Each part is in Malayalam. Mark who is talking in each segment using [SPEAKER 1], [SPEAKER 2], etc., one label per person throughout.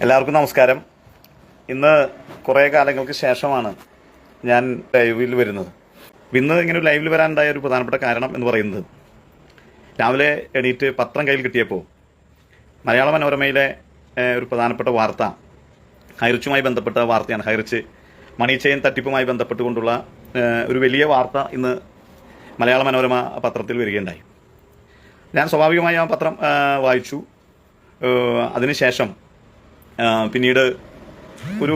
[SPEAKER 1] എല്ലാവർക്കും നമസ്കാരം. ഇന്ന് കുറേ കാലങ്ങൾക്ക് ശേഷമാണ് ഞാൻ ലൈവിൽ വരുന്നത്. ഇന്ന് ഇങ്ങനെ ലൈവിൽ വരാനുണ്ടായ ഒരു പ്രധാനപ്പെട്ട കാരണം എന്ന് പറയുന്നത്, രാവിലെ എണീറ്റ് പത്രം കയ്യിൽ കിട്ടിയപ്പോൾ മലയാള മനോരമയിലെ ഒരു പ്രധാനപ്പെട്ട വാർത്ത ഹൈറിച്ചുമായി ബന്ധപ്പെട്ട വാർത്തയാണ്. ഹൈറിച്ച് മണി ചെയിൻ തട്ടിപ്പുമായി ബന്ധപ്പെട്ടുകൊണ്ടുള്ള ഒരു വലിയ വാർത്ത ഇന്ന് മലയാള മനോരമ പത്രത്തിൽ വരികയുണ്ടായി. ഞാൻ സ്വാഭാവികമായി ആ പത്രം വായിച്ചു. അതിനുശേഷം പിന്നീട് ഒരു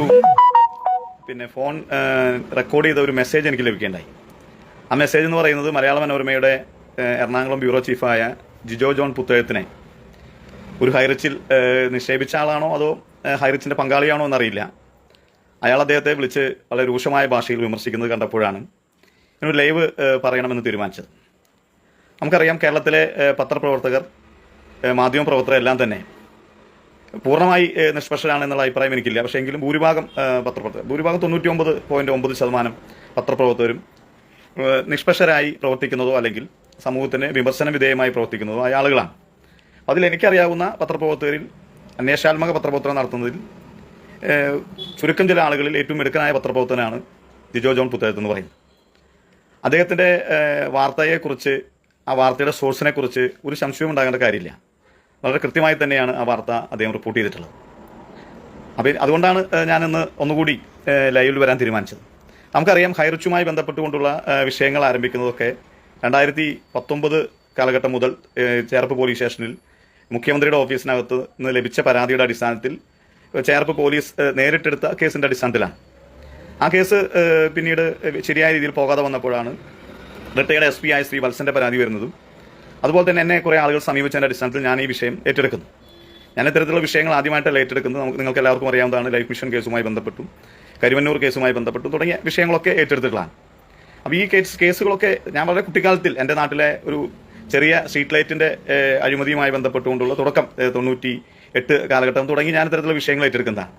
[SPEAKER 1] ഫോൺ റെക്കോർഡ് ചെയ്ത ഒരു മെസ്സേജ് എനിക്ക് ലഭിക്കുകയുണ്ടായി. ആ മെസ്സേജ് എന്ന് പറയുന്നത് മലയാള മനോരമയുടെ എറണാകുളം ബ്യൂറോ ചീഫായ ജിജോ ജോൺ പുത്തേഴത്തിനെ ഒരു ഹൈറിച്ചിൽ നിക്ഷേപിച്ച ആളാണോ അതോ ഹൈറിച്ചിൻ്റെ പങ്കാളിയാണോ എന്നറിയില്ല. അയാൾ അദ്ദേഹത്തെ വിളിച്ച് വളരെ രൂക്ഷമായ ഭാഷയിൽ വിമർശിക്കുന്നത് കണ്ടപ്പോഴാണ് ഇങ്ങനെ ലൈവ് പറയണമെന്ന് തീരുമാനിച്ചത്. നമുക്കറിയാം, കേരളത്തിലെ പത്രപ്രവർത്തകർ, മാധ്യമപ്രവർത്തകർ എല്ലാം തന്നെ പൂർണ്ണമായി നിഷ്പക്ഷരാണ് എന്നുള്ള അഭിപ്രായം എനിക്കില്ല. പക്ഷേ എങ്കിലും ഭൂരിഭാഗം പത്രപ്രവർത്തകർ, 99.9% പത്രപ്രവർത്തകരും നിഷ്പക്ഷരായി പ്രവർത്തിക്കുന്നതോ അല്ലെങ്കിൽ സമൂഹത്തിന് വിമർശന വിധേയമായി പ്രവർത്തിക്കുന്നതോ ആയ ആളുകളാണ്. അതിൽ എനിക്കറിയാവുന്ന പത്രപ്രവർത്തകരിൽ, അന്വേഷണാത്മക പത്രപ്രവർത്തനം നടത്തുന്നതിൽ ചുരുക്കം ചില ആളുകളിൽ ഏറ്റവും മിടുക്കനായ പത്രപ്രവർത്തനാണ് ജിജോ ജോൺ പുത്തേഴത്ത് എന്ന് പറയുന്നത്. അദ്ദേഹത്തിൻ്റെ വാർത്തയെക്കുറിച്ച്, ആ വാർത്തയുടെ സോഴ്സിനെക്കുറിച്ച് ഒരു സംശയവും ഉണ്ടാകേണ്ട കാര്യമില്ല. വളരെ കൃത്യമായി തന്നെയാണ് ആ വാർത്ത അദ്ദേഹം റിപ്പോർട്ട് ചെയ്തിട്ടുള്ളത്. അപ്പോൾ അതുകൊണ്ടാണ് ഞാനിന്ന് ഒന്നുകൂടി ലൈവിൽ വരാൻ തീരുമാനിച്ചത്. നമുക്കറിയാം, ഹൈറിച്ചുമായി ബന്ധപ്പെട്ടുകൊണ്ടുള്ള വിഷയങ്ങൾ ആരംഭിക്കുന്നതൊക്കെ 2019 കാലഘട്ടം മുതൽ ചേർപ്പ് പോലീസ് സ്റ്റേഷനിൽ മുഖ്യമന്ത്രിയുടെ ഓഫീസിനകത്ത് നിന്ന് ലഭിച്ച പരാതിയുടെ അടിസ്ഥാനത്തിൽ ചേർപ്പ് പോലീസ് നേരിട്ടെടുത്ത കേസിൻ്റെ അടിസ്ഥാനത്തിലാണ്. ആ കേസ് പിന്നീട് ശരിയായ രീതിയിൽ പോകാതെ വന്നപ്പോഴാണ് റിട്ടയർഡ് SP ആയ ശ്രീ വത്സൻ്റെ പരാതി വരുന്നതും അതുപോലെ തന്നെ എന്നെ കുറേ ആളുകൾ സമീപിച്ചതിൻ്റെ അടിസ്ഥാനത്തിൽ ഞാൻ ഈ വിഷയം ഏറ്റെടുക്കുന്നു. ഞാൻ ഇത്തരത്തിലുള്ള വിഷയങ്ങൾ ആദ്യമായിട്ടല്ല ഏറ്റെടുക്കുന്നത്. നിങ്ങൾക്ക് എല്ലാവർക്കും അറിയാവുന്നതാണ്, ലൈഫ് മിഷൻ കേസുമായി ബന്ധപ്പെട്ടും കരുവന്നൂർ കേസുമായി ബന്ധപ്പെട്ടും തുടങ്ങിയ വിഷയങ്ങളൊക്കെ ഏറ്റെടുത്തിട്ടുള്ളതാണ്. അപ്പോൾ ഈ കേസുകളൊക്കെ ഞാൻ വളരെ കുട്ടിക്കാലത്തിൽ എൻ്റെ നാട്ടിലെ ഒരു ചെറിയ സ്ട്രീറ്റ് ലൈറ്റിൻ്റെ അഴിമതിയുമായി ബന്ധപ്പെട്ടുകൊണ്ടുള്ള തുടക്കം 98 കാലഘട്ടം തുടങ്ങി ഞാൻ ഇത്തരത്തിലുള്ള വിഷയങ്ങൾ ഏറ്റെടുക്കുന്നതാണ്.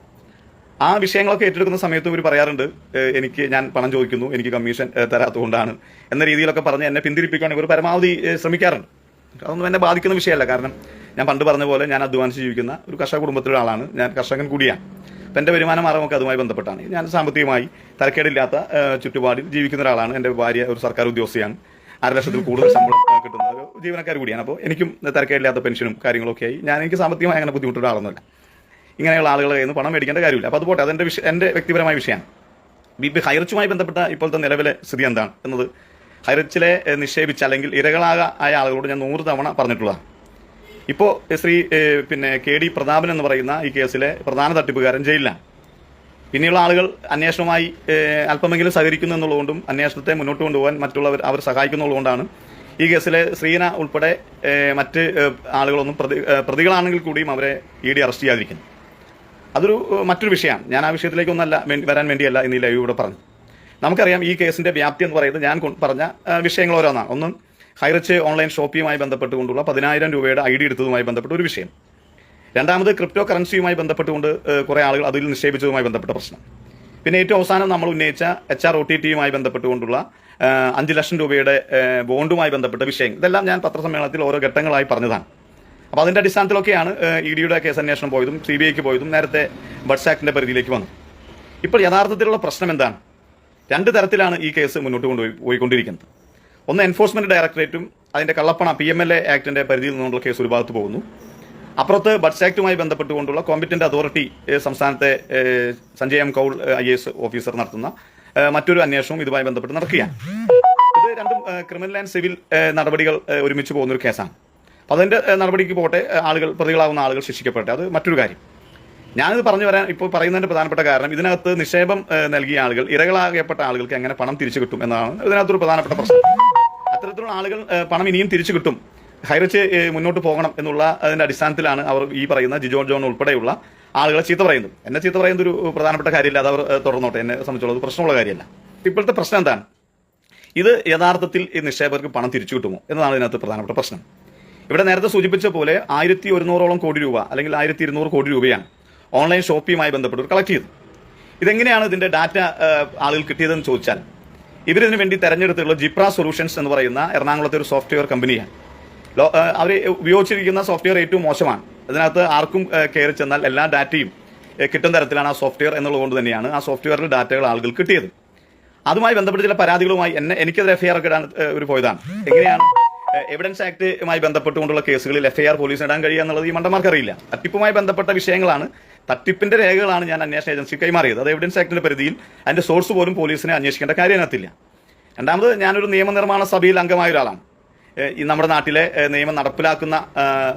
[SPEAKER 1] ആ വിഷയങ്ങളൊക്കെ ഏറ്റെടുക്കുന്ന സമയത്ത് ഇവർ പറയാറുണ്ട്, ഞാൻ പണം ചോദിക്കുന്നു, എനിക്ക് കമ്മീഷൻ തരാത്തതുകൊണ്ടാണ് എന്ന രീതിയിലൊക്കെ പറഞ്ഞ് എന്നെ പിന്തിരിപ്പിക്കാൻ ഇവർ പരമാവധി ശ്രമിക്കാറുണ്ട്. അതൊന്നും എന്നെ ബാധിക്കുന്ന വിഷയമല്ല. കാരണം ഞാൻ പണ്ട് പറഞ്ഞ പോലെ ഞാൻ അധ്വാനിച്ച് ജീവിക്കുന്ന ഒരു കർഷക കുടുംബത്തിലെ ആളാണ്. ഞാൻ കർഷകൻ കൂടിയാണ്. അപ്പം എൻ്റെ വരുമാന മാർഗ്ഗമൊക്കെ അതുമായി ബന്ധപ്പെട്ടാണ്. ഞാൻ സാമ്പത്തികമായി തരക്കേടില്ലാത്ത ചുറ്റുപാടിൽ ജീവിക്കുന്ന ഒരാളാണ്. എൻ്റെ ഭാര്യ ഒരു സർക്കാർ ഉദ്യോഗസ്ഥയാണ്. 1.5 ലക്ഷത്തിൽ കൂടുതൽ ശമ്പളം കിട്ടുന്ന ഒരു ജീവനക്കാർ കൂടിയാണ്. അപ്പോൾ എനിക്കും തരക്കേടില്ലാത്ത പെൻഷനും കാര്യങ്ങളൊക്കെ ആയി എനിക്ക് സാമ്പത്തികമായി അങ്ങനെ ബുദ്ധിമുട്ടുള്ള ആളൊന്നുമില്ല. ഇങ്ങനെയുള്ള ആളുകളെ കയ്യിൽ നിന്ന് പണം മേടിക്കേണ്ട കാര്യമില്ല. അപ്പോൾ അതുപോട്ടെ, അതെൻ്റെ എൻ്റെ വ്യക്തിപരമായ വിഷയമാണ്. ഹൈറിച്ചുമായി ബന്ധപ്പെട്ട ഇപ്പോഴത്തെ നിലവിലെ സ്ഥിതി എന്താണ് എന്നത് ഹൈറിച്ചിലെ നിക്ഷേപിച്ച അല്ലെങ്കിൽ ഇരകളായ ആളുകളോട് ഞാൻ 100 തവണ പറഞ്ഞിട്ടുള്ളതാണ്. ഇപ്പോൾ ശ്രീ KD പ്രതാപൻ എന്ന് പറയുന്ന ഈ കേസിലെ പ്രധാന തട്ടിപ്പുകാരൻ ജയിലിലാണ്. പിന്നെയുള്ള ആളുകൾ അന്വേഷണവുമായി അല്പമെങ്കിലും സഹകരിക്കുന്നു എന്നുള്ളതുകൊണ്ടും അന്വേഷണത്തെ മുന്നോട്ട് കൊണ്ടുപോകാൻ അവർ സഹായിക്കുന്നുള്ളതുകൊണ്ടാണ് ഈ കേസിലെ ശ്രീന ഉൾപ്പെടെ മറ്റ് ആളുകളൊന്നും പ്രതികളാണെങ്കിൽ കൂടിയും അവരെ ED അറസ്റ്റ് ചെയ്യാതിരിക്കുന്നു. അതൊരു മറ്റൊരു വിഷയമാണ്. ഞാൻ ആ വിഷയത്തിലേക്കൊന്നല്ല വരാൻ വേണ്ടിയല്ല ഇന്ന് ഈ ലൈവ് ഇവിടെ പറഞ്ഞു. നമുക്കറിയാം, ഈ കേസിൻ്റെ വ്യാപ്തി എന്ന് പറയുന്നത് ഞാൻ പറഞ്ഞ വിഷയങ്ങൾ ഓരോന്നാണ്. ഒന്ന്, ഹൈറിച്ച് ഓൺലൈൻ ഷോപ്പിങ്ങുമായി ബന്ധപ്പെട്ടുകൊണ്ടുള്ള 10,000 രൂപയുടെ ID എടുത്തതുമായി ബന്ധപ്പെട്ട ഒരു വിഷയം. രണ്ടാമത്, ക്രിപ്റ്റോ കറൻസിയുമായി ബന്ധപ്പെട്ടുകൊണ്ട് കുറേ ആളുകൾ അതിൽ നിക്ഷേപിച്ചതുമായി ബന്ധപ്പെട്ട പ്രശ്നം. പിന്നെ ഏറ്റവും അവസാനം നമ്മൾ ഉന്നയിച്ച HROTTയുമായി ബന്ധപ്പെട്ടുകൊണ്ടുള്ള 5 ലക്ഷം രൂപയുടെ ബോണ്ടുമായി ബന്ധപ്പെട്ട വിഷയം. ഇതെല്ലാം ഞാൻ പത്രസമ്മേളനത്തിൽ ഓരോ ഘട്ടങ്ങളായി പറഞ്ഞതാണ്. അപ്പോൾ അതിൻ്റെ അടിസ്ഥാനത്തിലൊക്കെയാണ് EDയുടെ കേസ് അന്വേഷണം പോയതും CBIക്ക് പോയതും നേരത്തെ ബഡ്സ് ആക്ടിൻ്റെ പരിധിയിലേക്ക് വന്നു. ഇപ്പോൾ യഥാർത്ഥത്തിലുള്ള പ്രശ്നം എന്താണ്? 2 തരത്തിലാണ് ഈ കേസ് മുന്നോട്ട് പോയിക്കൊണ്ടിരിക്കുന്നത്. ഒന്ന്, എൻഫോഴ്സ്മെന്റ് ഡയറക്ടറേറ്റും അതിൻ്റെ കള്ളപ്പണ PMLA ആക്ടിൻ്റെ പരിധിയിൽ നിന്നുള്ള കേസ് ഒരു ഭാഗത്ത് പോകുന്നു. അപ്പുറത്ത് ബഡ്സ് ആക്ടുമായി ബന്ധപ്പെട്ടുകൊണ്ടുള്ള കോമ്പറ്റന്റ് അതോറിറ്റി സംസ്ഥാനത്തെ Sanjay M. Kaul IAS officer നടത്തുന്ന മറ്റൊരു അന്വേഷണവും ഇതുമായി ബന്ധപ്പെട്ട് നടക്കുകയാണ്. ഇത് രണ്ടും ക്രിമിനൽ ആൻഡ് സിവിൽ നടപടികൾ ഒരുമിച്ച് പോകുന്നൊരു കേസാണ്. അപ്പോൾ അതിൻ്റെ നടപടിക്ക് പോട്ടെ, പ്രതികളാവുന്ന ആളുകൾ ശിക്ഷിക്കപ്പെട്ടെ, അത് മറ്റൊരു കാര്യം. ഞാനിത് ഇപ്പോൾ പറയുന്നതിൻ്റെ പ്രധാനപ്പെട്ട കാരണം, ഇതിനകത്ത് നിക്ഷേപം നൽകിയ ആളുകൾ, ഇരകളാകപ്പെട്ട ആളുകൾക്ക് എങ്ങനെ പണം തിരിച്ചു കിട്ടും എന്നതാണ് ഇതിനകത്തൊരു പ്രധാനപ്പെട്ട പ്രശ്നം. അത്തരത്തിലുള്ള ആളുകൾ പണം ഇനിയും തിരിച്ചു കിട്ടും, ഹൈറിച്ച് മുന്നോട്ട് പോകണം എന്നുള്ള അതിൻ്റെ അടിസ്ഥാനത്തിലാണ് അവർ ഈ പറയുന്ന ജിജോ ജോൺ ഉൾപ്പെടെയുള്ള ആളുകളെ ചീത്ത പറയുന്നത്. എന്നെ ചീത്ത പറയുന്നത് ഒരു പ്രധാനപ്പെട്ട കാര്യമില്ല, അത് അവർ തുടർന്നോട്ടെ, എന്നെ സംബന്ധിച്ചുള്ളത് പ്രശ്നമുള്ള കാര്യമല്ല. ഇപ്പോഴത്തെ പ്രശ്നം എന്താണ്? ഇത് യഥാർത്ഥത്തിൽ ഈ നിക്ഷേപകർക്ക് പണം തിരിച്ചു കിട്ടുമോ എന്നതാണ് ഇതിനകത്ത് പ്രധാനപ്പെട്ട പ്രശ്നം. ഇവിടെ നേരത്തെ സൂചിപ്പിച്ച പോലെ 1100 കോടി രൂപ അല്ലെങ്കിൽ 1200 കോടി രൂപയാണ് ഓൺലൈൻ ഷോപ്പിങ്ങുമായി ബന്ധപ്പെട്ട് കളക്ട് ചെയ്തത്. ഇതെങ്ങനെയാണ് ഇതിൻ്റെ ഡാറ്റ ആളുകൾ കിട്ടിയതെന്ന് ചോദിച്ചാൽ, ഇവരിതിനു വേണ്ടി തെരഞ്ഞെടുത്തുള്ള ജിപ്ര സൊല്യൂഷൻസ് എന്ന് പറയുന്ന എറണാകുളത്തെ ഒരു സോഫ്റ്റ്വെയർ കമ്പനിയാണ്. അവർ ഉപയോഗിച്ചിരിക്കുന്ന സോഫ്റ്റ്വെയർ ഏറ്റവും മോശമാണ്. അതിനകത്ത് ആർക്കും കയറി ചെന്നാൽ എല്ലാ ഡാറ്റയും കിട്ടുന്ന തരത്തിലാണ് ആ സോഫ്റ്റ്വെയർ എന്നുള്ളതുകൊണ്ട് തന്നെയാണ് ആ സോഫ്റ്റ്വെയറിൽ ഡാറ്റകൾ ആളുകൾ കിട്ടിയത്. അതുമായി ബന്ധപ്പെട്ട് ചില പരാതികളുമായി എനിക്കെതിരെ FIR ഒക്കെ ഇടാൻ ഒരു പോയതാണ്. എങ്ങനെയാണ് എവിഡൻസ് ആക്ടുമായി ബന്ധപ്പെട്ടുകൊണ്ടുള്ള കേസുകളിൽ FIR പോലീസിന് ഇടാൻ കഴിയുക എന്നുള്ളത് ഈ മണ്ടന്മാർക്ക് അറിയില്ല. തട്ടിപ്പുമായി ബന്ധപ്പെട്ട വിഷയങ്ങളാണ്, തട്ടിപ്പിന്റെ രേഖകളാണ് ഞാൻ അന്വേഷണ ഏജൻസി കൈമാറിയത്. അത് എവിഡൻസ് ആക്ടിന്റെ പരിധിയിൽ അതിന്റെ സോഴ്സ് പോലും പോലീസിനെ അന്വേഷിക്കേണ്ട കാര്യം അതിനകത്തില്ല. രണ്ടാമത്, ഞാനൊരു നിയമനിർമ്മാണ സഭയിൽ അംഗമായ ഒരാളാണ്. ഈ നമ്മുടെ നാട്ടിലെ നിയമം നടപ്പിലാക്കുന്ന,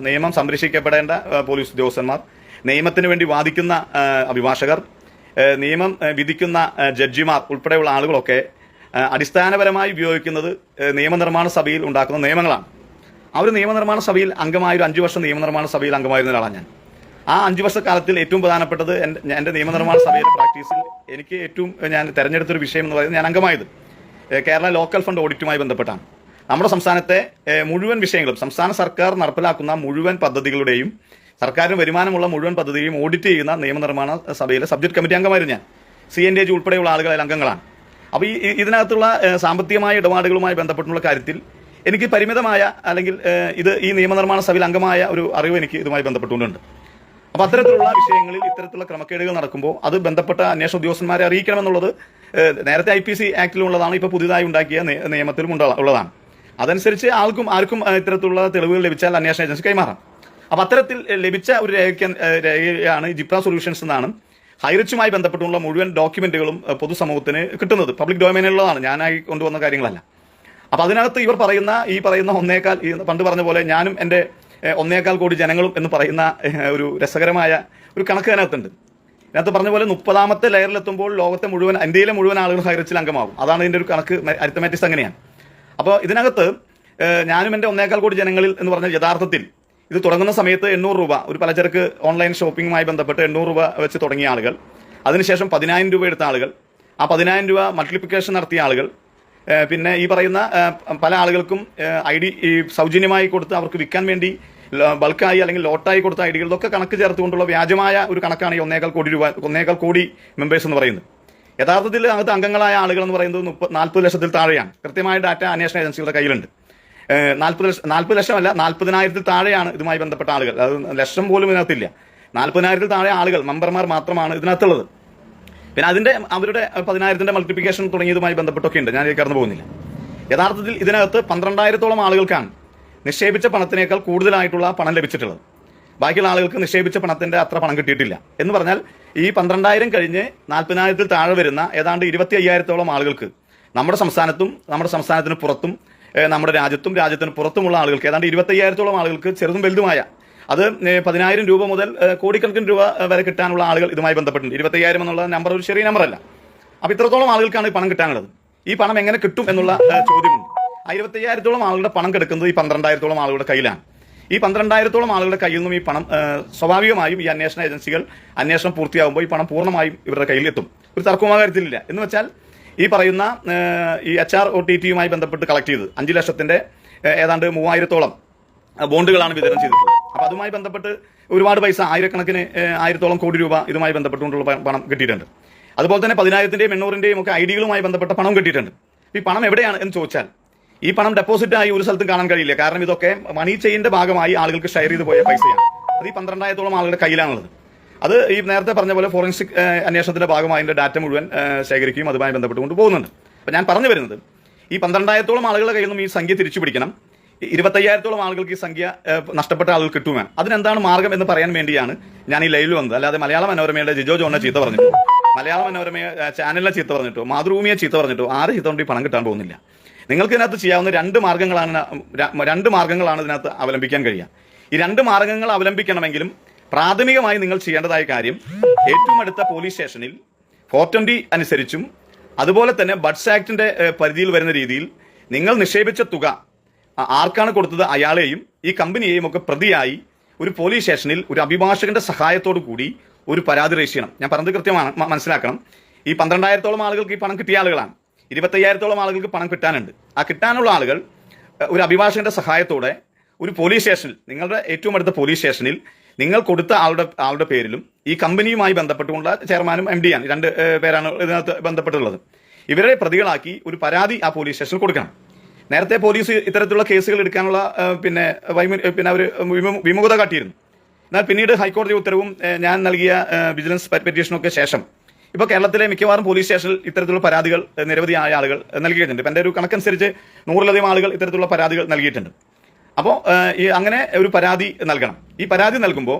[SPEAKER 1] നിയമം സംരക്ഷിക്കപ്പെടേണ്ട പോലീസ് ഉദ്യോഗസ്ഥന്മാർ, നിയമത്തിന് വേണ്ടി വാദിക്കുന്ന അഭിഭാഷകർ, നിയമം വിധിക്കുന്ന ജഡ്ജിമാർ ഉൾപ്പെടെയുള്ള ആളുകളൊക്കെ അടിസ്ഥാനപരമായി ഉപയോഗിക്കുന്നത് നിയമനിർമ്മാണ സഭയിൽ ഉണ്ടാക്കുന്ന നിയമങ്ങളാണ്. ആ ഒരു നിയമനിർമ്മാണ സഭയിൽ അംഗമായ ഒരു 5 വർഷം നിയമനിർമ്മാണ സഭയിൽ അംഗമായിരുന്ന ഒരാളാണ് ഞാൻ. ആ 5 വർഷക്കാലത്തിൽ ഏറ്റവും പ്രധാനപ്പെട്ടത് എൻ്റെ നിയമനിർമ്മാണ സഭയിലെ പ്രാക്ടീസിൽ എനിക്ക് ഏറ്റവും ഞാൻ തെരഞ്ഞെടുത്തൊരു വിഷയം എന്ന് പറയുന്നത്, ഞാൻ അംഗമായത് കേരള ലോക്കൽ ഫണ്ട് ഓഡിറ്റുമായി ബന്ധപ്പെട്ടാണ്. നമ്മുടെ സംസ്ഥാനത്തെ മുഴുവൻ വിഷയങ്ങളും, സംസ്ഥാന സർക്കാർ നടപ്പിലാക്കുന്ന മുഴുവൻ പദ്ധതികളുടെയും, സർക്കാരിന് വരുമാനമുള്ള മുഴുവൻ പദ്ധതിയും ഓഡിറ്റ് ചെയ്യുന്ന നിയമനിർമ്മാണ സഭയിലെ സബ്ജക്ട് കമ്മിറ്റി അംഗമായിരുന്നു ഞാൻ. CNDAG ഉൾപ്പെടെയുള്ള ആളുകൾ അതിൽ അംഗങ്ങളാണ്. അപ്പോൾ ഇതിനകത്തുള്ള സാമ്പത്തികമായ ഇടപാടുകളുമായി ബന്ധപ്പെട്ടുള്ള കാര്യത്തിൽ എനിക്ക് പരിമിതമായ, അല്ലെങ്കിൽ ഈ നിയമനിർമ്മാണ സഭയിൽ അംഗമായ ഒരു അറിവ് എനിക്ക് ഇതുമായി ബന്ധപ്പെട്ടുകൊണ്ടുണ്ട്. അപ്പോൾ അത്തരത്തിലുള്ള വിഷയങ്ങളിൽ ഇത്തരത്തിലുള്ള ക്രമക്കേടുകൾ നടക്കുമ്പോൾ അത് ബന്ധപ്പെട്ട അന്വേഷണ ഉദ്യോഗസ്ഥന്മാരെ അറിയിക്കണമെന്നുള്ളത് നേരത്തെ IPC ആക്ടിലുള്ളതാണ്, ഇപ്പോൾ പുതിയതായി ഉണ്ടാക്കിയ നിയമത്തിലും ഉള്ളതാണ്. അതനുസരിച്ച് ആർക്കും ഇത്തരത്തിലുള്ള തെളിവുകൾ ലഭിച്ചാൽ അന്വേഷണ ഏജൻസി കൈമാറാം. അപ്പോൾ അത്തരത്തിൽ ലഭിച്ച ഒരു രേഖയാണ് ജിപ്ര സൊല്യൂഷൻസ് എന്നാണ്. ഹൈറിച്ചുമായി ബന്ധപ്പെട്ടുള്ള മുഴുവൻ ഡോക്യുമെന്റുകളും പൊതുസമൂഹത്തിന് കിട്ടുന്നത് പബ്ലിക് ഡൊമൈനിലുള്ളതാണ്, ഞാനായി കൊണ്ടുവന്ന കാര്യങ്ങളല്ല. അപ്പോൾ അതിനകത്ത് ഈ പറയുന്ന പണ്ട് പറഞ്ഞ പോലെ ഞാനും എൻ്റെ 1.25 കോടി ജനങ്ങളും എന്ന് പറയുന്ന ഒരു രസകരമായ ഒരു കണക്ക് അതിനകത്തുണ്ട്. ഇതിനകത്ത് പറഞ്ഞ പോലെ 30ാമത്തെ ലെയറിലെത്തുമ്പോൾ ലോകത്തെ മുഴുവൻ, ഇന്ത്യയിലെ മുഴുവൻ ആളുകൾ ഹൈറിച്ചിൽ അംഗമാകും. അതാണ് ഇതിൻ്റെ ഒരു കണക്ക്, അരിത്തമാറ്റിക്സ് അങ്ങനെയാണ്. അപ്പോൾ ഇതിനകത്ത് ഞാനും എൻ്റെ 1.25 കോടി ജനങ്ങളിൽ എന്ന് പറഞ്ഞാൽ യഥാർത്ഥത്തിൽ ഇത് തുടങ്ങുന്ന സമയത്ത് 800 രൂപ, ഒരു പലചരക്ക് ഓൺലൈൻ ഷോപ്പിംഗുമായി ബന്ധപ്പെട്ട് 800 രൂപ വെച്ച് തുടങ്ങിയ ആളുകൾ, അതിനുശേഷം 10,000 രൂപ എടുത്ത ആളുകൾ, ആ 10,000 രൂപ മൾട്ടിപ്ലിക്കേഷൻ നടത്തിയ ആളുകൾ, പിന്നെ ഈ പറയുന്ന പല ആളുകൾക്കും ID സൗജന്യമായി കൊടുത്ത് അവർക്ക് വിൽക്കാൻ വേണ്ടി ബൾക്കായി അല്ലെങ്കിൽ ലോട്ടായി കൊടുത്ത ID ഇതൊക്കെ കണക്ക് ചേർത്തുകൊണ്ടുള്ള വ്യാജമായ ഒരു കണക്കാണ് ഈ 1.25 കോടി മെമ്പേഴ്സ് എന്ന് പറയുന്നത്. യഥാർത്ഥത്തിൽ അകത്ത് അംഗങ്ങളായ ആളുകൾ എന്ന് പറയുന്നത് 40 ലക്ഷത്തിൽ താഴെയാണ്. കൃത്യമായ ഡാറ്റ അന്വേഷണ ഏജൻസികളുടെ കയ്യിലുണ്ട്. 40 ലക്ഷമല്ല, 40,000-ൽ താഴെയാണ് ഇതുമായി ബന്ധപ്പെട്ട ആളുകൾ. അത് ലക്ഷം പോലും ഇതിനകത്തില്ല. 40,000-ൽ താഴെ ആളുകൾ, മെമ്പർമാർ മാത്രമാണ് ഇതിനകത്തുള്ളത്. പിന്നെ അവരുടെ 10,000-ന്റെ മൾട്ടിപ്ലിക്കേഷൻ തുടങ്ങിയതുമായി ബന്ധപ്പെട്ടൊക്കെ ഉണ്ട്, ഞാൻ കടന്നു പോകുന്നില്ല. യഥാർത്ഥത്തിൽ ഇതിനകത്ത് 12,000-ഓളം ആളുകൾക്കാണ് നിക്ഷേപിച്ച പണത്തിനേക്കാൾ കൂടുതലായിട്ടുള്ള പണം ലഭിച്ചിട്ടുള്ളത്. ബാക്കിയുള്ള ആളുകൾക്ക് നിക്ഷേപിച്ച പണത്തിന്റെ അത്ര പണം കിട്ടിയിട്ടില്ല. എന്ന് പറഞ്ഞാൽ ഈ 12,000 കഴിഞ്ഞ് 40,000-ൽ താഴെ വരുന്ന ഏതാണ്ട് 25,000-ഓളം ആളുകൾക്ക് നമ്മുടെ സംസ്ഥാനത്തും നമ്മുടെ സംസ്ഥാനത്തിന് പുറത്തും നമ്മുടെ രാജ്യത്തിന് പുറത്തുമുള്ള ആളുകൾക്ക് ഏതാണ്ട് 25,000-ഓളം ആളുകൾക്ക് ചെറുതും വലുതുമായ, അത് 10,000 രൂപ മുതൽ കോടിക്കണക്കിന് രൂപ വരെ കിട്ടാനുള്ള ആളുകൾ ഇതുമായി ബന്ധപ്പെട്ടുണ്ട്. 25,000 എന്നുള്ള നമ്പർ ഒരു ചെറിയ നമ്പറല്ല. അപ്പോൾ ഇത്രത്തോളം ആളുകൾക്കാണ് ഈ പണം കിട്ടാനുള്ളത്. ഈ പണം എങ്ങനെ കിട്ടും എന്നുള്ള ചോദ്യമുണ്ട്. ആ 25,000-ഓളം ആളുകളുടെ പണം കിടക്കുന്നത് ഈ 12,000-ഓളം ആളുകളുടെ കയ്യിലാണ്. ഈ 12,000-ഓളം ആളുകളുടെ കയ്യിൽ നിന്നും ഈ പണം സ്വാഭാവികമായും ഈ അന്വേഷണ ഏജൻസികൾ അന്വേഷണം പൂർത്തിയാകുമ്പോൾ ഈ പണം പൂർണ്ണമായും ഇവരുടെ കയ്യിലെത്തും. ഒരു തർക്കവും ആ കാര്യത്തിലില്ല. എന്ന് വെച്ചാൽ ഈ പറയുന്ന ഈ HROTTയുമായി ബന്ധപ്പെട്ട് കളക്ട് ചെയ്ത് 5 ലക്ഷത്തിന്റെ ഏതാണ്ട് 3,000-ഓളം ബോണ്ടുകളാണ് വിതരണം ചെയ്തിട്ടുള്ളത്. അപ്പോൾ അതുമായി ബന്ധപ്പെട്ട് ഒരുപാട് പൈസ, ആയിരക്കണക്കിന് 1,000-ഓളം കോടി രൂപ ഇതുമായി ബന്ധപ്പെട്ടുകൊണ്ടുള്ള പണം കിട്ടിയിട്ടുണ്ട്. അതുപോലെ തന്നെ 10,000-ന്റെയും 800-ന്റെയും ഒക്കെ ID-കളുമായി ബന്ധപ്പെട്ട പണം കിട്ടിയിട്ടുണ്ട്. ഈ പണം എവിടെയാണ് എന്ന് ചോദിച്ചാൽ, ഈ പണം ഡെപ്പോസിറ്റ് ആയി ഒരു സ്ഥലത്തും കാണാൻ കഴിയില്ല. കാരണം ഇതൊക്കെ മണി ചെയിന്റെ ഭാഗമായി ആളുകൾക്ക് ഷെയർ ചെയ്ത് പോയ പൈസയാണ്. അത് ഈ 12,000-ഓളം ആളുകളുടെ കയ്യിലാണുള്ളത്. അത് ഈ നേരത്തെ പറഞ്ഞ പോലെ ഫോറൻസിക് അന്വേഷണത്തിന്റെ ഭാഗമായി അതിന്റെ ഡാറ്റ മുഴുവൻ ശേഖരിക്കുകയും അതുമായി ബന്ധപ്പെട്ടുകൊണ്ട് പോകുന്നുണ്ട്. അപ്പോൾ ഞാൻ പറഞ്ഞു വരുന്നത്, ഈ 12,000-ഓളം ആളുകളുടെ കയ്യിൽ നിന്നും ഈ സംഖ്യ തിരിച്ചു പിടിക്കണം. 25,000-ഓളം ആളുകൾക്ക് ഈ സംഖ്യ നഷ്ടപ്പെട്ട ആളുകൾ കിട്ടുമോ, അതിനെന്താണ് മാർഗം എന്ന് പറയാൻ വേണ്ടിയാണ് ഞാൻ ഈ ലൈവിൽ വന്നത്. അല്ലാതെ മലയാള മനോരമയുടെ ജിജോ ജോണിനെ ചീത്ത പറഞ്ഞിട്ടോ, മലയാള മനോരമയെ ചാനലിനെ ചീത്ത പറഞ്ഞിട്ടോ, മാതൃഭൂമിയെ ചീത്ത പറഞ്ഞിട്ടോ ആരെ ചീത്ത കൊണ്ട് ഈ പണം കിട്ടാൻ പോകുന്നില്ല. നിങ്ങൾക്ക് ഇതിനകത്ത് ചെയ്യാവുന്ന 2 മാർഗങ്ങളാണ് ഇതിനകത്ത് അവലംബിക്കാൻ കഴിയുക. ഈ 2 മാർഗങ്ങൾ അവലംബിക്കണമെങ്കിലും പ്രാഥമികമായി നിങ്ങൾ ചെയ്യേണ്ടതായ കാര്യം, ഏറ്റവും അടുത്ത പോലീസ് സ്റ്റേഷനിൽ 420 അനുസരിച്ചും അതുപോലെ തന്നെ ബഡ്സ് ആക്ടിന്റെ പരിധിയിൽ വരുന്ന രീതിയിൽ നിങ്ങൾ നിക്ഷേപിച്ച തുക ആർക്കാണ് കൊടുത്തത് അയാളെയും ഈ കമ്പനിയെയും ഒക്കെ പ്രതിയായി ഒരു പോലീസ് സ്റ്റേഷനിൽ ഒരു അഭിഭാഷകന്റെ സഹായത്തോടു കൂടി ഒരു പരാതി രജിസ്റ്റർ ചെയ്യണം. ഞാൻ പറഞ്ഞത് കൃത്യമാണ്, മനസ്സിലാക്കണം. ഈ 12,000-ഓളം ആളുകൾക്ക് ഈ പണം കിട്ടിയ ആളുകളാണ്. 25,000-ഓളം ആളുകൾക്ക് പണം കിട്ടാനുണ്ട്. ആ കിട്ടാനുള്ള ആളുകൾ ഒരു അഭിഭാഷകന്റെ സഹായത്തോടെ ഒരു പോലീസ് സ്റ്റേഷനിൽ, നിങ്ങളുടെ ഏറ്റവും അടുത്ത പോലീസ് സ്റ്റേഷനിൽ നിങ്ങൾ കൊടുത്ത ആളുടെ പേരിലും ഈ കമ്പനിയുമായി ബന്ധപ്പെട്ടുകൊണ്ടുള്ള ചെയർമാനും MD ആണ്, 2 പേരാണ് ഇതിനകത്ത് ബന്ധപ്പെട്ടുള്ളത്. ഇവരെ പ്രതികളാക്കി ഒരു പരാതി ആ പോലീസ് സ്റ്റേഷനിൽ കൊടുക്കണം. നേരത്തെ പോലീസ് ഇത്തരത്തിലുള്ള കേസുകൾ എടുക്കാനുള്ള പിന്നെ അവർ വിമുഖത കാട്ടിയിരുന്നു. എന്നാൽ പിന്നീട് ഹൈക്കോടതി ഉത്തരവും ഞാൻ നൽകിയ വിജിലൻസ് പെറ്റീഷനൊക്കെ ശേഷം ഇപ്പോൾ കേരളത്തിലെ മിക്കവാറും പോലീസ് സ്റ്റേഷനിൽ ഇത്തരത്തിലുള്ള പരാതികൾ നിരവധിയായ ആളുകൾ നൽകിയിട്ടുണ്ട്. ഇപ്പം എൻ്റെ ഒരു കണക്കനുസരിച്ച് 100-ലധികം ആളുകൾ ഇത്തരത്തിലുള്ള പരാതികൾ നൽകിയിട്ടുണ്ട്. അപ്പോൾ അങ്ങനെ ഒരു പരാതി നൽകണം. ഈ പരാതി നൽകുമ്പോൾ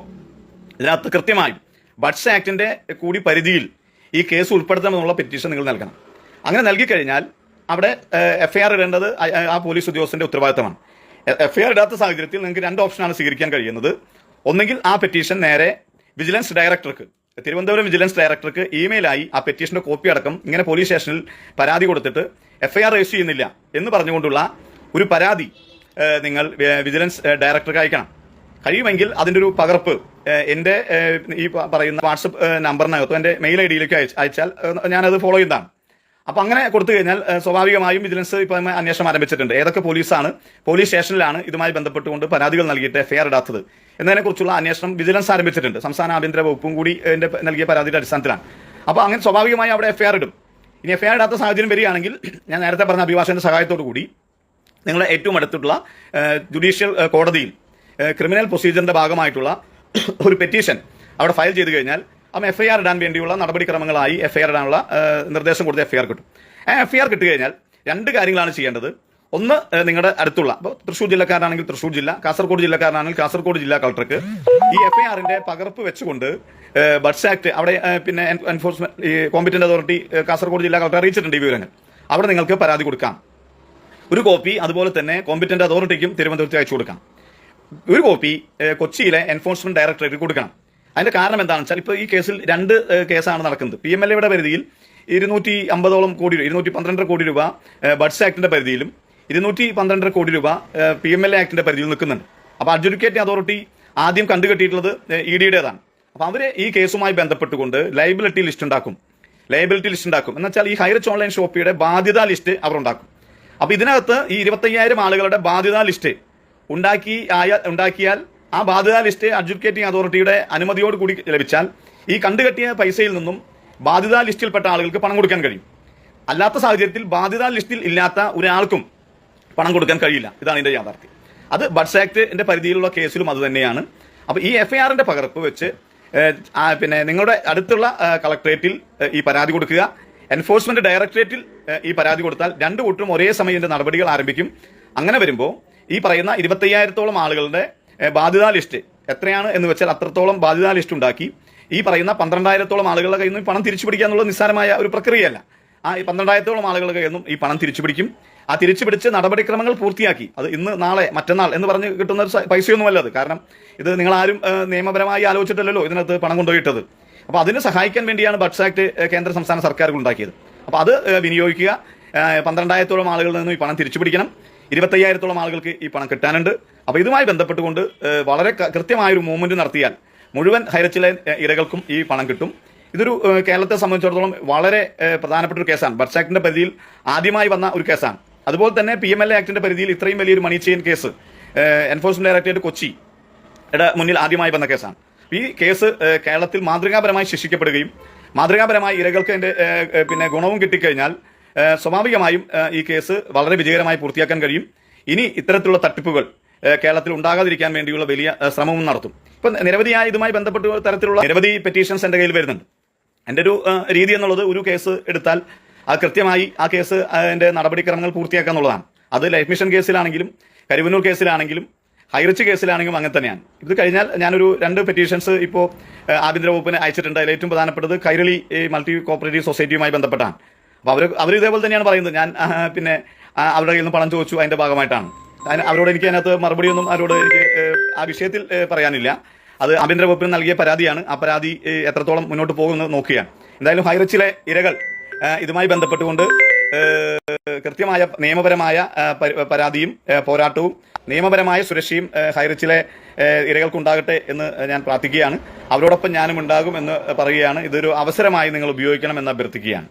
[SPEAKER 1] ഇതിനകത്ത് കൃത്യമായും ബഡ്സ് ആക്ടിന്റെ കൂടി പരിധിയിൽ ഈ കേസ് ഉൾപ്പെടുത്തണമെന്നുള്ള പെറ്റീഷൻ നിങ്ങൾ നൽകണം. അങ്ങനെ നൽകിക്കഴിഞ്ഞാൽ അവിടെ എഫ്ഐആർ ഇടേണ്ടത് ആ പോലീസ് ഉദ്യോഗസ്ഥന്റെ ഉത്തരവാദിത്തമാണ്. എഫ്ഐആർ ഇടാത്ത സാഹചര്യത്തിൽ നിങ്ങൾക്ക് 2 ഓപ്ഷനാണ് സ്വീകരിക്കാൻ കഴിയുന്നത്. ഒന്നെങ്കിൽ ആ പെറ്റീഷൻ നേരെ വിജിലൻസ് ഡയറക്ടർക്ക്, തിരുവനന്തപുരം വിജിലൻസ് ഡയറക്ടർക്ക് ഇമെയിലായി ആ പെറ്റീഷന്റെ കോപ്പി അടക്കം ഇങ്ങനെ പോലീസ് സ്റ്റേഷനിൽ പരാതി കൊടുത്തിട്ട് എഫ്ഐആർ രജിസ്റ്റർ ചെയ്യുന്നില്ല എന്ന് പറഞ്ഞുകൊണ്ടുള്ള ഒരു പരാതി നിങ്ങൾ വിജിലൻസ് ഡയറക്ടർക്ക് അയക്കണം. കഴിയുമെങ്കിൽ അതിൻ്റെ ഒരു പകർപ്പ് എൻ്റെ ഈ പറയുന്ന വാട്സപ്പ് നമ്പറിനകത്തോ എൻ്റെ മെയിൽ ഐ ഡിയിലേക്ക് അയച്ചാൽ ഞാനത് ഫോളോ ചെയ്യുന്നതാണ്. അപ്പം അങ്ങനെ കൊടുത്തു കഴിഞ്ഞാൽ സ്വാഭാവികമായും വിജിലൻസ് ഇപ്പം അന്വേഷണം ആരംഭിച്ചിട്ടുണ്ട്. ഏതൊക്കെ പോലീസ് സ്റ്റേഷനിലാണ് ഇതുമായി ബന്ധപ്പെട്ടുകൊണ്ട് പരാതികൾ നൽകിയിട്ട് എഫ്ഐആർ ഇടാത്തത് എന്നതിനെക്കുറിച്ചുള്ള അന്വേഷണം വിജിലൻസ് ആരംഭിച്ചിട്ടുണ്ട്. സംസ്ഥാന ആഭ്യന്തര വകുപ്പും കൂടി എൻ്റെ നൽകിയ പരാതിയുടെ അടിസ്ഥാനത്തിലാണ്. അപ്പോൾ അങ്ങനെ സ്വാഭാവികമായി അവിടെ എഫ്ഐആർ ഇടും. ഇനി എഫ്ഐആർ ഇടാത്ത സാഹചര്യം വരികയാണെങ്കിൽ ഞാൻ നേരത്തെ പറഞ്ഞ അഭിഭാഷകന്റെ സഹായത്തോടു കൂടി നിങ്ങളുടെ ഏറ്റവും അടുത്തുള്ള ജുഡീഷ്യൽ കോടതിയിൽ ക്രിമിനൽ പ്രൊസീജിയറിന്റെ ഭാഗമായിട്ടുള്ള ഒരു പെറ്റീഷൻ അവിടെ ഫയൽ ചെയ്ത് കഴിഞ്ഞാൽ അപ്പം എഫ്ഐആർ ഇടാൻ വേണ്ടിയുള്ള നടപടിക്രമങ്ങളായി എഫ്ഐആർ ഇടാനുള്ള നിർദ്ദേശം കൊടുത്ത് എഫ്ഐആർ കിട്ടും. ആ എഫ്ഐആർ കിട്ടുകഴിഞ്ഞാൽ 2 കാര്യങ്ങളാണ് ചെയ്യേണ്ടത്. ഒന്ന്, നിങ്ങളുടെ അടുത്തുള്ള, ഇപ്പോൾ തൃശ്ശൂർ ജില്ലക്കാരനാണെങ്കിൽ തൃശ്ശൂർ ജില്ല, കാസർഗോഡ് ജില്ലക്കാരനാണെങ്കിൽ കാസർഗോഡ് ജില്ലാ കളക്ടർക്ക് ഈ എഫ്ഐആറിന്റെ പകർപ്പ് വെച്ചുകൊണ്ട് ബഡ്സ് ആക്ട് അവിടെ പിന്നെ എൻഫോഴ്സ്മെന്റ് ഈ കോമ്പിറ്റന്റ് അതോറിറ്റി കാസർഗോഡ് ജില്ലാ കളക്ടർ അറിയിച്ചിട്ടുണ്ട് ഈ വിവരങ്ങൾ. അവിടെ നിങ്ങൾക്ക് പരാതി കൊടുക്കാം. ഒരു കോപ്പി അതുപോലെ തന്നെ കോമ്പിറ്റന്റ് അതോറിറ്റിക്കും തിരുവനന്തപുരത്ത് അയച്ചു കൊടുക്കാം. ഒരു കോപ്പി കൊച്ചിയിലെ എൻഫോഴ്സ്മെന്റ് ഡയറക്ടറേറ്റ് കൊടുക്കണം. അതിന്റെ കാരണം എന്താണെന്ന് വെച്ചാൽ ഇപ്പോൾ ഈ കേസിൽ 2 കേസാണ് നടക്കുന്നത്. PMLA പരിധിയിൽ 250 കോടി രൂപ, 212 കോടി രൂപ ബഡ്സ് ആക്ടിന്റെ പരിധിയിലും 212 കോടി രൂപ PMLA ആക്ടിന്റെ പരിധിയിൽ നിൽക്കുന്നുണ്ട്. അപ്പോൾ അഡ്ജുഡിക്കേറ്റിംഗ് അതോറിറ്റി ആദ്യം കണ്ടുകെട്ടിയിട്ടുള്ളത് EDയുടേതാണ്. അപ്പോൾ അവർ ഈ കേസുമായി ബന്ധപ്പെട്ടുകൊണ്ട് ലയബിലിറ്റി ലിസ്റ്റ് ഉണ്ടാക്കും. എന്ന് വെച്ചാൽ ഈ ഹൈറിച്ച് ഓൺലൈൻ ഷോപ്പിയുടെ ബാധ്യതാ ലിസ്റ്റ് അവർ ഉണ്ടാക്കും. അപ്പോൾ ഇതിനകത്ത് ഈ 25,000 ആളുകളുടെ ബാധ്യതാ ലിസ്റ്റ് ഉണ്ടാക്കിയാൽ ആ ബാധ്യതാ ലിസ്റ്റ് അഡ്ജുഡിക്കേറ്റിംഗ് അതോറിറ്റിയുടെ അനുമതിയോട് കൂടി ലഭിച്ചാൽ ഈ കണ്ടുകെട്ടിയ പൈസയിൽ നിന്നും ബാധ്യതാ ലിസ്റ്റിൽപ്പെട്ട ആളുകൾക്ക് പണം കൊടുക്കാൻ കഴിയും. അല്ലാത്ത സാഹചര്യത്തിൽ ബാധ്യതാ ലിസ്റ്റിൽ ഇല്ലാത്ത ഒരാൾക്കും പണം കൊടുക്കാൻ കഴിയില്ല. ഇതാണ് ഇതിന്റെ യാഥാർത്ഥ്യം. അത് ബഡ്സ് ആക്ടിന്റെ പരിധിയിലുള്ള കേസിലും അത് തന്നെയാണ്. അപ്പോൾ ഈ എഫ്ഐആറിന്റെ പകർപ്പ് വെച്ച് പിന്നെ നിങ്ങളുടെ അടുത്തുള്ള കളക്ടറേറ്റിൽ ഈ പരാതി കൊടുക്കുക. എൻഫോഴ്സ്മെന്റ് ഡയറക്ടറേറ്റിൽ ഈ പരാതി കൊടുത്താൽ 2 കൂട്ടരും ഒരേ സമയം ഇതിന്റെ നടപടികൾ ആരംഭിക്കും. അങ്ങനെ വരുമ്പോൾ ഈ പറയുന്ന 25,000-ഓളം ആളുകളുടെ ബാധ്യതാ ലിസ്റ്റ് എത്രയാണ് എന്ന് വെച്ചാൽ അത്രത്തോളം ബാധ്യതാ ലിസ്റ്റ് ഉണ്ടാക്കി ഈ പറയുന്ന 12,000-ഓളം ആളുകളുടെ കയ്യിൽ നിന്ന് പണം തിരിച്ചു പിടിക്കുക എന്നുള്ളത് നിസ്സാരമായ ഒരു പ്രക്രിയയല്ല. ആ 12,000-ഓളം ആളുകളുടെ കയ്യിൽ നിന്നും ഈ പണം തിരിച്ചു പിടിക്കും. ആ തിരിച്ചു പിടിച്ച് നടപടിക്രമങ്ങൾ പൂർത്തിയാക്കി അത് ഇന്ന് നാളെ മറ്റന്നാൾ എന്ന് പറഞ്ഞ് കിട്ടുന്ന പൈസയൊന്നുമല്ല അത്. കാരണം ഇത് നിങ്ങളാരും നിയമപരമായി ആലോചിച്ചിട്ടല്ലോ ഇതിനകത്ത് പണം കൊണ്ടുപോയിട്ടത്. അപ്പോൾ അതിന് സഹായിക്കാൻ വേണ്ടിയാണ് ബഡ്സ് ആക്ട് കേന്ദ്ര സംസ്ഥാന സർക്കാരുകൾ ഉണ്ടാക്കിയത്. അപ്പോൾ അത് വിനിയോഗിക്കുക. 12,000-ഓളം ആളുകളിൽ നിന്നും ഈ പണം തിരിച്ചു പിടിക്കണം. 25,000-ഓളം ആളുകൾക്ക് ഈ പണം കിട്ടാനുണ്ട്. അപ്പോൾ ഇതുമായി ബന്ധപ്പെട്ടുകൊണ്ട് വളരെ കൃത്യമായൊരു മൂവ്മെന്റ് നടത്തിയാൽ മുഴുവൻ ഹൈറിച്ചിലെ ഇരകൾക്കും ഈ പണം കിട്ടും. ഇതൊരു കേരളത്തെ സംബന്ധിച്ചിടത്തോളം വളരെ പ്രധാനപ്പെട്ട ഒരു കേസാണ്. ബഡ്സ് ആക്ടിന്റെ പരിധിയിൽ ആദ്യമായി വന്ന ഒരു കേസാണ്. അതുപോലെ തന്നെ PMLA ആക്ടിന്റെ പരിധിയിൽ ഇത്രയും വലിയൊരു money chain case enforcement directorate കൊച്ചിയുടെ മുന്നിൽ ആദ്യമായി വന്ന കേസാണ്. ഈ കേസ് കേരളത്തിൽ മാതൃകാപരമായി ശിക്ഷിക്കപ്പെടുകയും മാതൃകാപരമായി ഇരകൾക്ക് പിന്നെ ഗുണവും കിട്ടിക്കഴിഞ്ഞാൽ സ്വാഭാവികമായും ഈ കേസ് വളരെ വിജയകരമായി പൂർത്തിയാക്കാൻ കഴിയും. ഇനി ഇത്തരത്തിലുള്ള തട്ടിപ്പുകൾ കേരളത്തിൽ ഉണ്ടാകാതിരിക്കാൻ വേണ്ടിയുള്ള വലിയ ശ്രമവും നടത്തും. ഇപ്പം നിരവധിയായ ഇതുമായി ബന്ധപ്പെട്ട തരത്തിലുള്ള നിരവധി പെറ്റീഷൻസ് എൻ്റെ കയ്യിൽ വരുന്നുണ്ട്. എൻ്റെ ഒരു രീതി എന്നുള്ളത് ഒരു കേസ് എടുത്താൽ അത് കൃത്യമായി ആ കേസ് അതിൻ്റെ നടപടിക്രമങ്ങൾ പൂർത്തിയാക്കുക എന്നുള്ളതാണ്. അത് ലൈഫ് മിഷൻ കേസിലാണെങ്കിലും കരുവന്നൂർ കേസിലാണെങ്കിലും ഹൈറിച്ച് കേസിലാണെങ്കിലും അങ്ങനെ തന്നെയാണ്. ഇത് കഴിഞ്ഞാൽ ഞാനൊരു 2 പെറ്റീഷൻസ് ഇപ്പോൾ ആഭ്യന്തര വകുപ്പിന് അയച്ചിട്ടുണ്ട്. അതിൽ ഏറ്റവും പ്രധാനപ്പെട്ടത് കൈരളി മൾട്ടി കോപ്പറേറ്റീവ് സൊസൈറ്റിയുമായി ബന്ധപ്പെട്ടാണ്. അപ്പോൾ അവർ ഇതേപോലെ തന്നെയാണ് പറയുന്നത്. ഞാൻ പിന്നെ അവരുടെ കയ്യിൽ നിന്ന് പണം ചോദിച്ചു, അതിൻ്റെ ഭാഗമായിട്ടാണ്. അവരോട് എനിക്ക് അതിനകത്ത് മറുപടിയൊന്നും അവരോട് എനിക്ക് ആ വിഷയത്തിൽ പറയാനില്ല. അത് ആഭ്യന്തര വകുപ്പിന് നൽകിയ പരാതിയാണ്. ആ പരാതി എത്രത്തോളം മുന്നോട്ട് പോകുമെന്ന് നോക്കുകയാണ്. എന്തായാലും ഹൈറിച്ചിലെ ഇരകൾ ഇതുമായി ബന്ധപ്പെട്ടുകൊണ്ട് കൃത്യമായ നിയമപരമായ പരാതിയും പോരാട്ടവും നിയമപരമായ സുരക്ഷയും ഹൈറിച്ചിലെ ഇരകൾക്കുണ്ടാകട്ടെ എന്ന് ഞാൻ പ്രാർത്ഥിക്കുകയാണ്. അവരോടൊപ്പം ഞാനും ഉണ്ടാകും എന്ന് പറയുകയാണ്. ഇതൊരു അവസരമായി നിങ്ങൾ ഉപയോഗിക്കണം എന്ന് അഭ്യർത്ഥിക്കുകയാണ്.